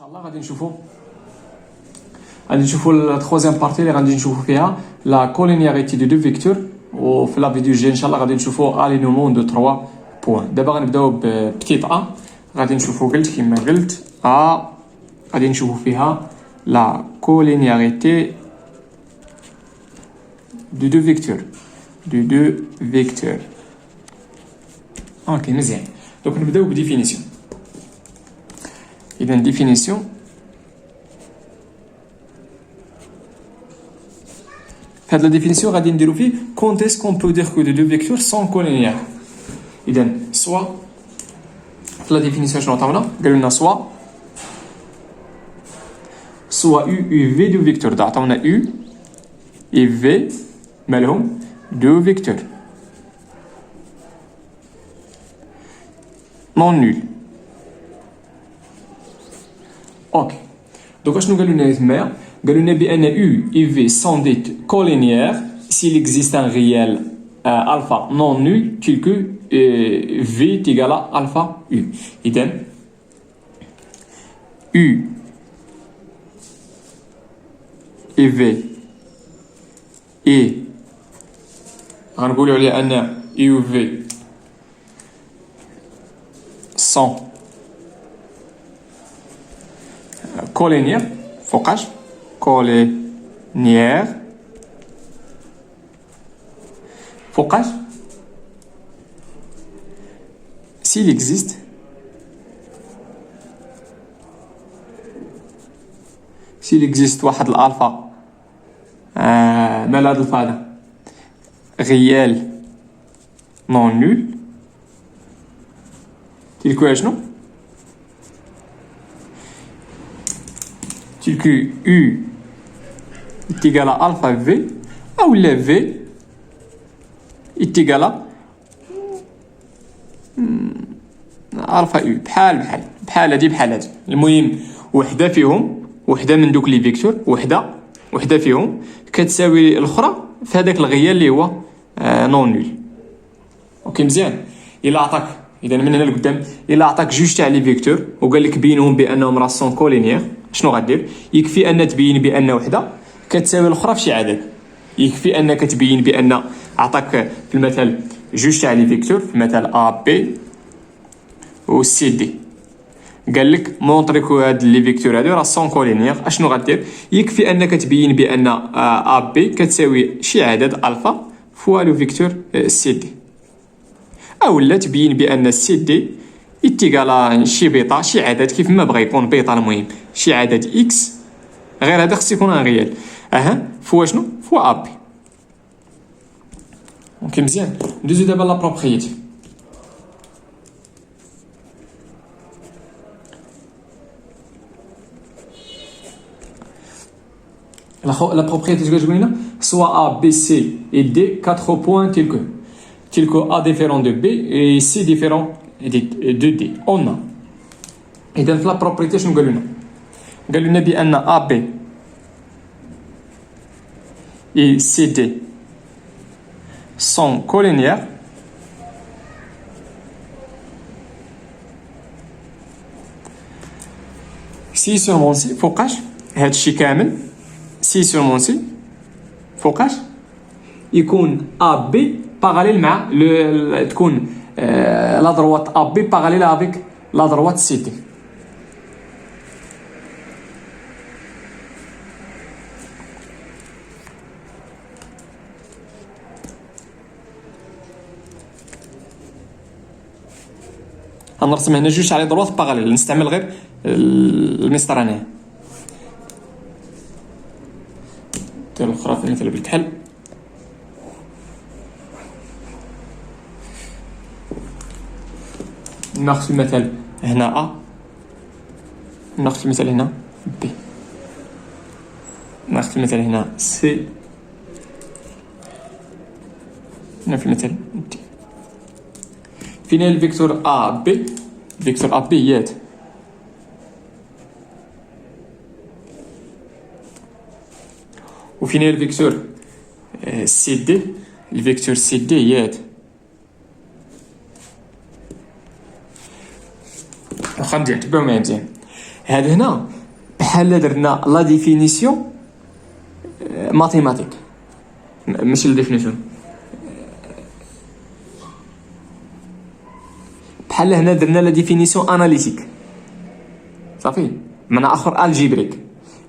شاء الله غادي نشوفوا التروازيام بارتي اللي غادي نشوفوا فيها لا كولينياريتي دو فيكتور، وفي لا فيديو الجاي ان شاء الله غادي نشوفوا الينومون دو 3 بوين. دابا غنبداو ببتيت ا، غادي نشوفوا كما قلت ا غادي نشوفوا فيها لا كولينياريتي دو دو فيكتور. اوكي مزيان. دونك نبداو بديفينيسيون. اذا ديفينيسيون هاد لا ديفينيسيون غادي نديرو فيه كونت اس كون بو دير كو دو دو فيكتور سون كولينيير. اذا سوا في لا ديفينيسيون شنو عطاونا؟ قالوا لنا سوا يو في دو فيكتور، عطاونا يو اي في مالهم دو فيكتور نون نول. اوكي دوكا شنو قالوا لنا تمايا؟ قالوا لنا بان U et V sont dites collinéaires s'il existe un réel alpha non nul tel que V est égal à alpha U. إذن U et V et غنقولوا عليها أن U et V sont collinéaires فوقاش collinéaire فوقاش s'il existe واحد الالفا مال هاد الفا هذا غيال نون نول تلكو شنو تلك U est égal à alpha V ou la V est égal à alpha U. بحال هادي. المهم وحده فيهم، وحده من دوك لي فيكتور، وحده فيهم كتساوي الاخرى في هذاك الغيال اللي هو نون نول. اوكي مزيان. الا عطاك اذا من هنا لقدام الا عطاك جوج تاع لي فيكتور وقال لك بينهم بانهم راه سون كولينيير، شنو غدير؟ يكفي ان تبين بان وحده كتساوي الاخرى في شي عدد. يكفي انك تبين بان عطاك في المثال جوج تاع لي فيكتور في المثال ا بي و سي دي، قال لك مونطريكو هاد لي فيكتور هادو راه سون كولينيير. اشنو غدير؟ يكفي انك تبين بان ا بي كتساوي شي عدد الفا فوا لو فيكتور سي دي، اولا تبين بان سي دي يتيكالا شي بيطا، شي عدد كيف ما بغى يكون بيطا، المهم شي عدد اكس غير هذا خص يكون ان ريال فوا شنو؟ فوا ابي. اوكي مزيان. ندوزو دابا لا بروبريتي. لا بروبريتي شنو كتقول لنا؟ سوا ا بي سي اي دي 4 بوين تلكو ا ديفيرون دو بي اي سي ديفيرون دو دي اون. اذا في لا بروبريتي شنو قالوا لنا؟ قالوا لنا بان ا بي اي سي دي سون كولينيير سي سورمون سي فوقاش هادشي كامل سي سورمون سي فوقاش يكون ا بي باراليل مع تكون لا دروات ا بي باراليل افيك لا دروات سي دي. غنرسم هنا جوج على دروات باراليل، نستعمل غير المسطره هنا. دير الاخرى ثاني مثلا بالكحل. ناخذ المثال هنا ا، ناخذ المثال هنا بي، ناخذ المثال هنا سي، هنا في المثال دي. فين الفيكتور ا بي؟ فيكتور ا بي يات وفين الفيكتور سي دي؟ الفيكتور سي دي يات واخا مزيان تبعو معايا مزيان. هاد هنا بحال درنا لا ديفينيسيون ماتيماتيك، ماشي لا ديفينيسيون، بحال هنا درنا لا ديفينيسيون اناليتيك صافي، من اخر الجبريك.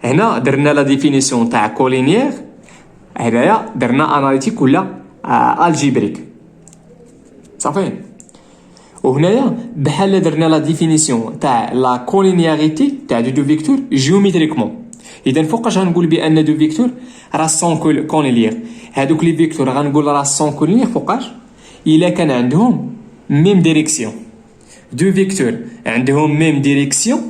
هنا درنا لا ديفينيسيون تاع كولينيير، هنايا درنا اناليتيك ولا الجبريك صافي. وهنايا بحال درنا لا ديفينيسيون تاع لا كولينياريتي تاع دو فيكتور جيومتريكمون. اذا فوقاش غنقول بان دو فيكتور راه سون كولينيير، هادوك لي فيكتور غنقول راه سون كولينيير فوقاش الا كان عندهم ميم ديريكسيون. دو فيكتور عندهم ميم ديريكسيون،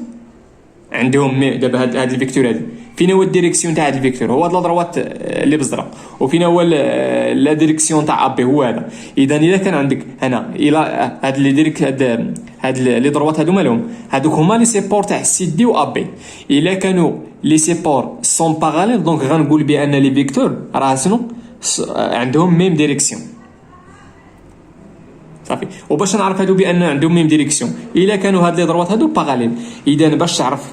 عندهم دابا هاد الفيكتور هادي فين هو الديريكسيون تاع هاد الفيكتور؟ هو هاد لادروات اللي بزرق، وفين هو لا ديريكسيون تاع ابي هو هذا. اذا الا كان عندك هنا الى هاد لي ديريك هاد لي دروات هادو مالهم، هادوك هما لي سيبور تاع سي دي و ابي. الا كانوا لي سيبور سون باراليل دونك غنقول بان لي فيكتور راه شنو عندهم ميم ديريكسيون صافي. وباش نعرف هادو بان عندهم ميم ديريكسيون الا كانوا هاد لي دروات هادو باراليل، اذا باش تعرف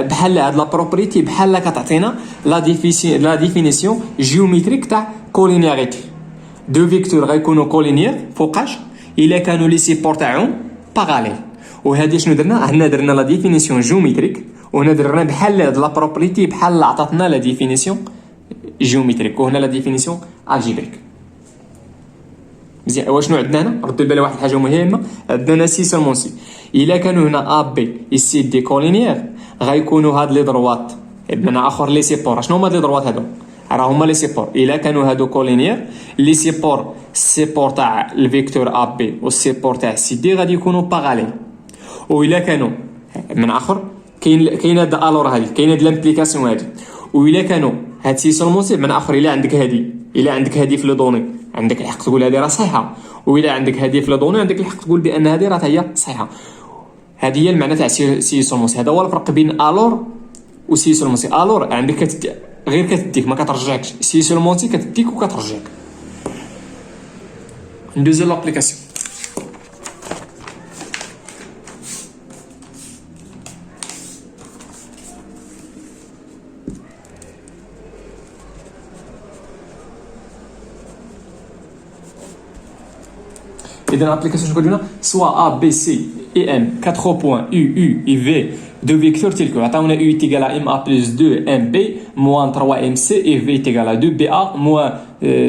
بحال هاد لا بروبريتي بحال كتعطينا لا ديفينيسيون جيومتريك تاع كولينياريتي. دو فيكتور غيكونوا كولينيير فوقاش الا كانوا لي سيبور تاعهم باراليل. وهادي شنو درنا؟ هنا درنا لا ديفينيسيون جيومتريك، وهنا درنا بحال هاد لا بروبريتي بحال عطاتنا لا ديفينيسيون جيومتريك، وهنا لا ديفينيسيون الجبريك. مزيان. واش عندنا هنا؟ ردوا البال واحد الحاجه مهمه، عندنا سي سولمون سي. الا كانوا هنا ا بي سي دي كولينيير غيكونوا هاد لي دروات بمعنى اخر لي سيبور. شنو هما لي دروات هادو؟ راه هما لي سيبور. الا كانوا هادو كولينيير لي سيبور، السيبور تاع الفيكتور ا بي والسيبور تاع سي دي غادي يكونوا باراليل. والا كانوا من اخر كاين هاد الور هادي، كاين هاد لامبليكاسيون هادي. والا كانوا هاد سي سولمون سي من اخر الا عندك هادي في لو دوني عندك الحق تقول هذه راه صحيحه، واذا عندك هذه في لودوني عندك الحق تقول بان هذه راه هي صحيحه. هذه هي المعنى تاع سي سولمونسي. هذا هو الفرق بين الور و سي سولمونسي. الور عندك غير كتديك ما كترجعكش، سي سولمونسي كتديك وكترجعك. ندوزو لابليكاسيون. إذا l'application شنو قلنا؟ soit A, B, C et M 4 points U, U et V de vecteurs tels que عطاونا U est égal à MA plus 2 MB moins 3 MC et V est égal à 2 BA moins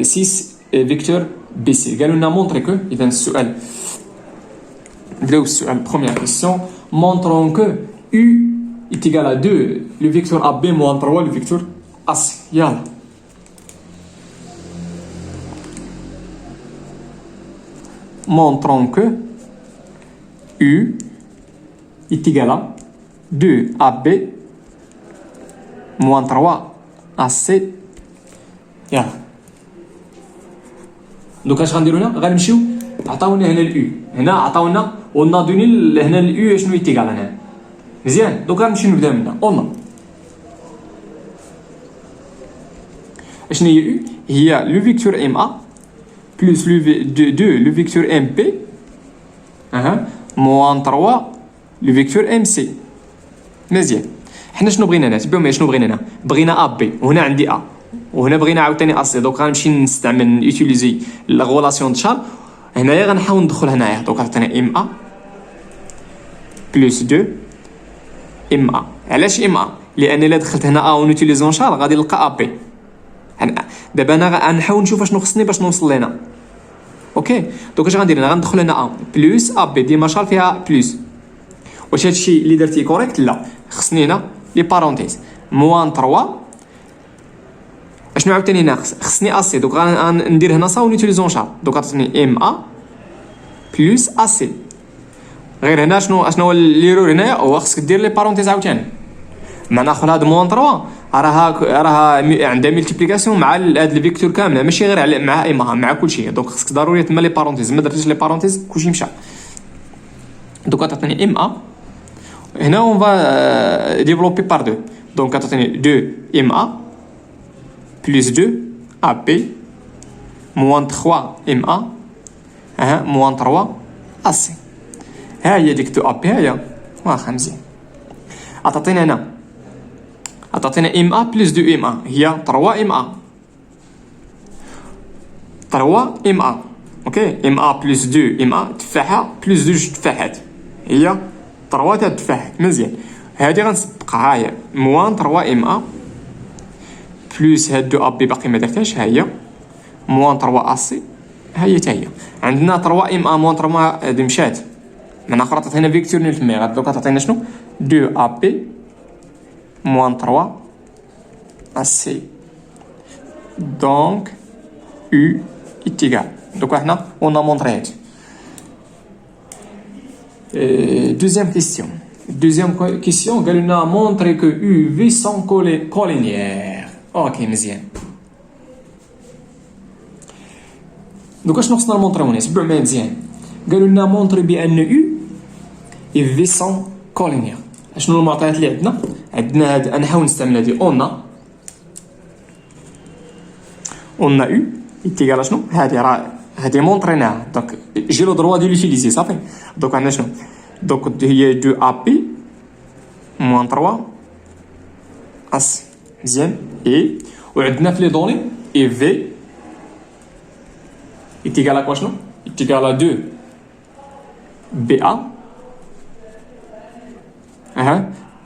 6 vecteurs BC. قالوا لنا montrer que إذا السؤال نبداو بالسؤال. première question montrons que U est égal à 2 le vecteur AB moins 3 le vecteur AC. يلا montrons que U est égal à 2 AB moins 3 AC. يلا دوك اش غنديرو هنا؟ غنمشيو عطاونا هنا اليو، هنا عطاونا وناضوني هنا اليو شنو يتيكال هنا. مزيان. دوك غنمشيو نبدا من هنا. اون اشنو هي يو؟ هي لو فيكتور ام ا plus le vecteur MP moins 3 le vecteur MC. مزيان. حنا شنو بغينا هنا؟ تبعوا معايا شنو بغينا هنا؟ بغينا ا بي وهنا عندي ا وهنا بغينا عاوتاني ا سي. دوك غنمشي نستعمل يوتيليزي لا غولاسيون دشار. هنايا غنحاول ندخل هنايا. دوك عطينا ام ا بلس 2 ام ا. علاش ام ا؟ لان الا دخلت هنا ا ونوتيليزون شار غادي نلقى ا بي. دابا انا غنحاول نشوف اشنو خصني باش نوصل لهنا. اوكي دوك اش غندير؟ انا غندخل هنا ا بلس ا بي ديما شار فيها بلس. واش هادشي اللي درتي كوريكت؟ لا، خصني هنا لي بارونتيز موان 3 اشنو عاوتاني هنا خصني ا سي. دوك غندير هنا صا ونيتيليزون شار. دوك عطاتني ام ا بلس ا سي. غير هنا شنو هو ليرور هنايا؟ هو خصك دير لي بارونتيز عاوتاني. معنى اخر هاد موان 3 راها عندها ملتيبليكاسيون مع هاد الفيكتور كامله، ماشي غير مع ايما مع كلشي. دونك خصك ضروري تما لي بارونتيز. ما درتيش لي بارونتيز كلشي مشى. دوك عطاتني ام ا هنا اون فا ديفلوبي بار 2. دونك عطاتني 2 ام ا بلس 2 ا بي موان 3 ام ا موان 3 ا سي. ها هي ديك 2 ا بي. ها هي واخا مزيان. عطاتينا هنا عطاتينا ام ا بلس دو ام ا هي 3 ام ا 3 ام ا اوكي ام ا بلس 2 ام ا تفاحه بلس 2 تفاحات هي 3 تاع التفاحات مزيان هادي غنسبقها هي موان 3 ام ا بلس هاد 2 ا بي باقي ما درتهاش ها هي موان 3 ا سي ها هي حتى هي عندنا 3 ام ا موان 3 هادي مشات من اخر عطاتينا فيكتور نيل فمي غاد دوكا تعطينا شنو 2 ا بي موان 3 ا سي دونك U est égal. Donc, on a montré. Deuxième question. Deuxième question, on a montré que UV sont collinéaires. Ok, مزيان. Donc, je vais vous montrer. C'est bien مزيان. On a montré بأن U et V sont collinéaires. شنو المعطيات اللي عندنا؟ عندنا هاد نحاول نستعمل هادي on a U est égal à شنو هادي راه هادي مونطريناها دونك جي لو دروا دو لوتيليزي صافي دونك عندنا شنو دونك هي 2 ا بي موان 3 اس مزيان اي وعندنا في لي دوني اي في est égal à quoi شنو est égal à 2 بي ا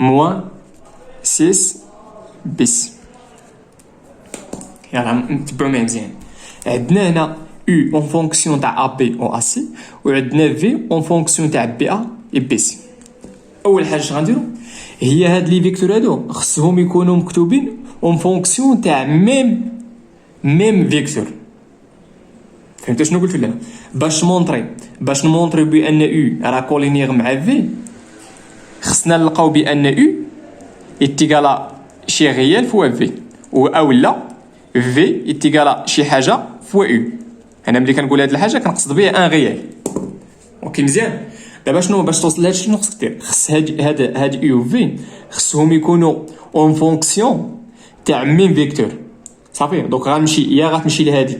موان 6 بيس يلا نتبعو معايا مزيان عندنا هنا U en fonction تاع AB و AC وعندنا V en fonction تاع BA و BC أول حاجة غنديرو هي هاد لي فيكتور هادو خصهم يكونوا مكتوبين en fonction تاع ميم فيكتور فهمتوا شنو قلت لها باش نمونطري بأن U راه كولينيغ مع V خصنا نلقاو بأن U إتيكالا شي غيال فوا V أولا V إتيكالا شي حاجة فوا U انا ملي كنقول هاد الحاجه كنقصد بها ان غيال اوكي مزيان دابا شنو باش توصل لهادشي شنو خصك دير خص هاد يو في خصهم يكونوا اون فونكسيون تاع ميم فيكتور صافي دونك غتمشي لهادي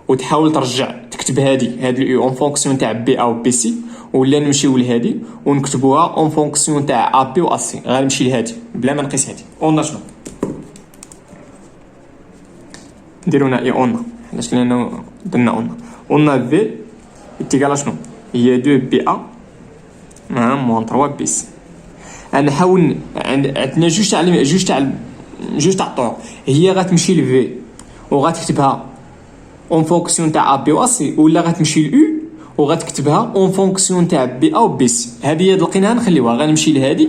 وتحاول ترجع تكتب هاد اليو اون فونكسيون تاع بي او بي سي ولا نمشيو لهادي ونكتبوها اون فونكسيون تاع ا بي و ا سي غنمشي لهادي بلا ما نقيس هادي اون شنو نديرو هنا اي اون علاش لانه درنا اون في إتيكالا شنو هي 2 بي ا موان 3 بي سي غنحاول عندنا جوج تاع الطرق هي غتمشي لفي وغتكتبها اون فونكسيون تاع ا بي و سي ولا غتمشي ل يو وغتكتبها اون فونكسيون تاع بي ا و بي سي هذه لقيناها نخليوها غنمشي لهادي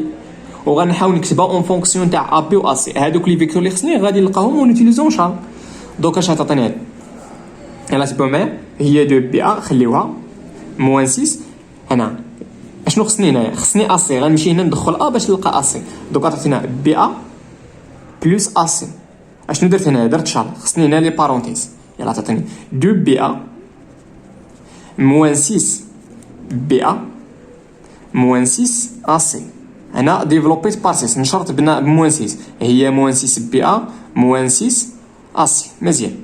وغنحاول نكتبها اون فونكسيون تاع ا بي و سي هادوك لي فيكتور اللي خصني غادي نلقاهم ونوتيليزو ان شاء الله دوك اش عطاتني هاد يلا تبعو معايا هي 2 بي ا خليوها موان 6 هنا اشنو خصني هنايا خصني ا سي غنمشي هنا ندخل ا باش نلقى ا سي دوك عطاتينا بي ا بلس ا سي اشنو درت هنايا درت شارط خصني هنا لي بارونتيز يلا عطاتني 2 بي ا موان 6 بي ا موان 6 ا سي هنا ديفلوبيت بار 6 نشرط بموان 6 هي موان 6 بي ا موان 6 ا سي مزيان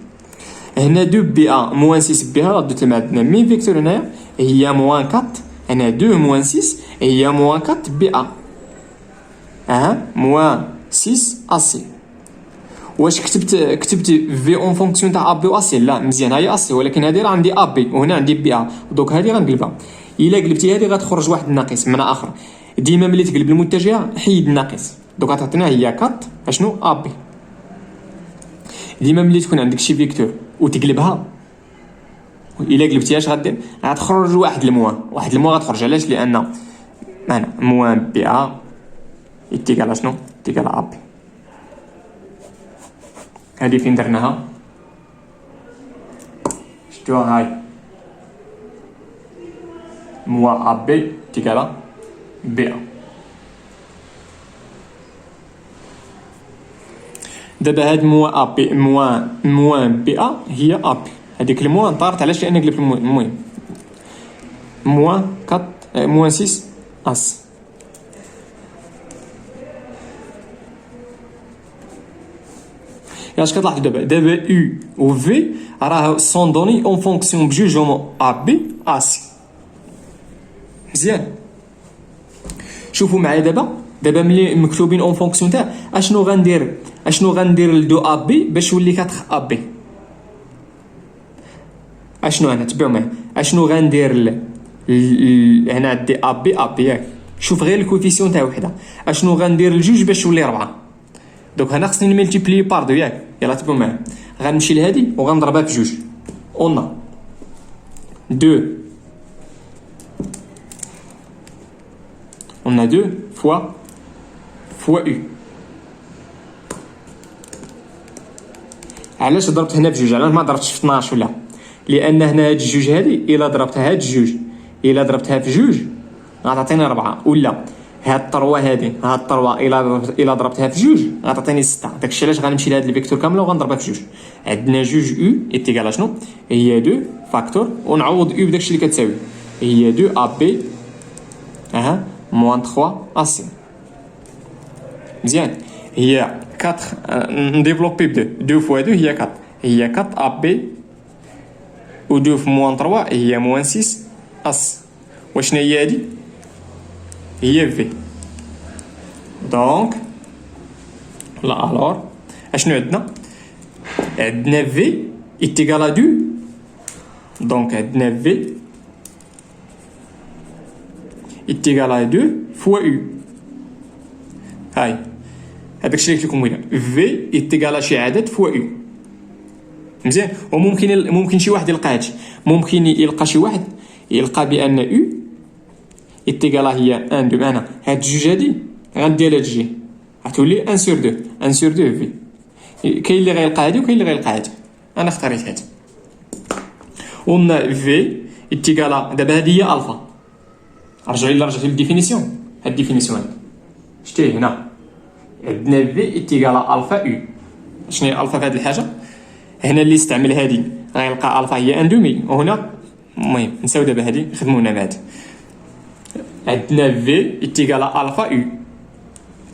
هنا 2 بي ا موان 6 بي ا ردت لما عندنا مين فيكتور هنايا هي موان 4 هنا 2 موان 6 هي موان 4 بي ا موان 6 ا سي واش كتبت في اون فونكسيون تاع ا بي و ا سي لا مزيان هاي ا سي ولكن هذه راه عندي ا بي وهنا عندي بي ا دوك هذه غنقلبها الا قلبتي هذه غتخرج واحد الناقص من اخر ديما ملي تقلب المتجهه حيد الناقص دوك غتعطينا هي 4 اشنو ا بي ديما ملي تكون عندك شي فيكتور وتقلبها الا قلبتيهاش غدير غتخرج واحد الموان غتخرج علاش لان انا موان بي ا إتيكال شنو إتيكال ا بي هادي فين درناها شفتوها هاي موان ا بي إتيكال بي ا دابا هاد موان ا بي موان بي ا هي ا بي هذيك الموان طارت علاش لان قلبت المهم موان 4 موان 6 اس اش كتلاحظوا دابا يو و في راه سون دوني اون فونكسيون بجوجهم ا بي ا سي مزيان شوفوا معايا دابا دابا ملي مكتوبين اون فونكسيون تاع اشنو غندير لدو ا بي باش يولي 4 ا بي. اشنو انا تبعوا معايا اشنو غندير هنا عندي ا بي ياك. شوف غير الكوفيسيون تاع وحده اشنو غندير لجوج باش يولي 4. دونك هنا خصني نملتيبلي بار دو ياك. يلا تبعوا معايا غنمشي لهادي وغنضربها في جوج. اون 2 fois u. علاش ضربت هنا بجوج؟ علاش ما ضربتش في 12 ولا؟ لان هنا هاد الجوج هادي الا ضربتها هاد الجوج الا ضربتها في جوج غتعطيني 4. ولا هاد الطروه هادي هاد الطروه الا ضربتها في جوج غتعطيني 6. داكشي علاش غنمشي لهاد الفيكتور كامله وغنضربها في جوج. عندنا جوج او ايتيغال شنو؟ هي 2 فاكتور ونعوض او بداكشي اللي كتساوي هي 2 ا بي moins 3 AC. مزيان. هي 4 نديفلوبي ب 2 fois 2 هي 4 هي 4 AB و 2 في moins 3 هي moins 6 AC. وشنا هي هادي؟ هي في. دونك لا الور اشنو عندنا في ايتيغال ا 2. دونك عندنا في est égal à 2 fois U. هاي هذاك الشيء اللي قلت لكم هنا V est égal à شي عدد fois U. مزيان. وممكن شي واحد يلقى هادشي ممكن يلقى شي واحد يلقى بان U est égal à هي 1 بمعنى هاد الجوج هادي غندير هاد الجي غتولي 1 sur 2 1 sur 2 V. كاين اللي غيلقى هادي وكاين اللي غيلقى هادي. انا اختاريت هادي. قلنا V est égal à دابا هادي هي الفا. رجعي للديفينيسيون. هاد الديفينيسيون هادي شتيه هنا عندنا في ايتيغال الفا يو. شنو هي الفا في هاد الحاجه؟ هنا اللي استعمل هادي غيلقى الفا هي 1 دومي وهنا المهم نساو دابا هادي نخدمونا مع هادي. عندنا في ايتيغال الفا يو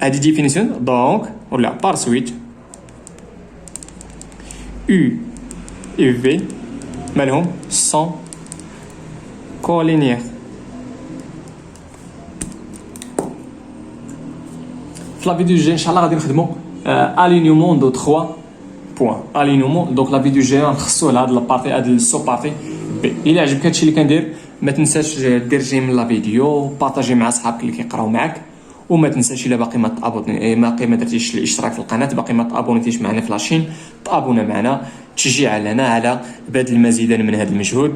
هادي ديفينيسيون. دونك ولا بار سويت يو اي في مالهم سون كولينيير. في لا فيديو الجاي ان شاء الله غادي نخدموا الينيومون دو 3 بوين. الينيومون دونك لا فيديو الجايه نخصصوا لهاد لابارتي هاد السو بارتي بي. الا عجبك هادشي اللي كندير ما تنساش دير جيم لا فيديو بارطاجي مع صحابك اللي كيقراو معاك. وما تنساش الا باقي ما درتيش الاشتراك في القناه باقي ما تابونيتيش معنا في لاشين تابونا معنا تشجيع لنا على بذل المزيد من هذا المجهود.